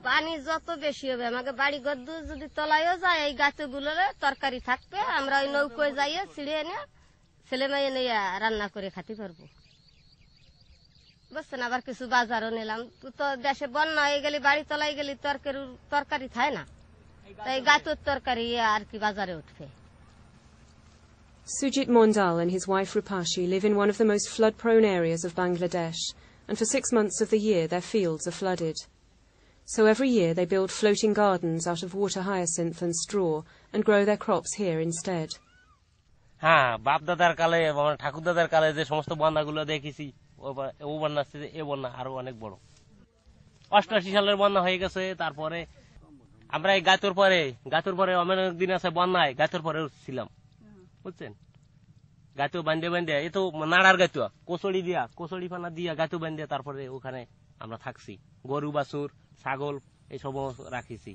পানি যত বেশি হবে আমাকে বাড়ি ঘর যদি তলায়ও যায় এই গাছগুলোরে তরকারি থাকবে আমরা ওই নৌকোয় যাইয়ে ছিঁড়ে এনে ছেলে মেয়ে নিয়ে রান্না করে খেতে পারবো বুঝছেন। আবার কিছু বাজারও নিলাম তো দেশে বন্যা হয়ে গেলে বাড়ি তলায় গেলে তরকারি থাকে না তাই গাছের তরকারি আর কি বাজারে উঠবে। Sujit Mondal and his wife Rupashi live in one of the most flood-prone areas of Bangladesh, and for 6 months of the year their fields are flooded. So every year they build floating gardens out of water hyacinth and straw and grow their crops here instead. হ্যাঁ, বাপ দাদার কালে ঠাকুর দাদার কালে যে সমস্ত বন্যাগুলো দেখেছি ও বন্যা এ বন্যা আরো অনেক বড়। 88 সালের বন্যা হয়ে গেছে। তারপরে আমরা এই গাতর পরে অনেক দিন আছে বন্যায় গাতর পরে ছিলাম বুঝছেন। গাতো বান্ধে এ তো নাড়ার গাতুয়া কোচড়ি ফানা দিয়া গাতো বান্ধে তারপরে ওখানে আমরা থাকছি। গরু বাছুর ছাগল এইসব রাখিছি।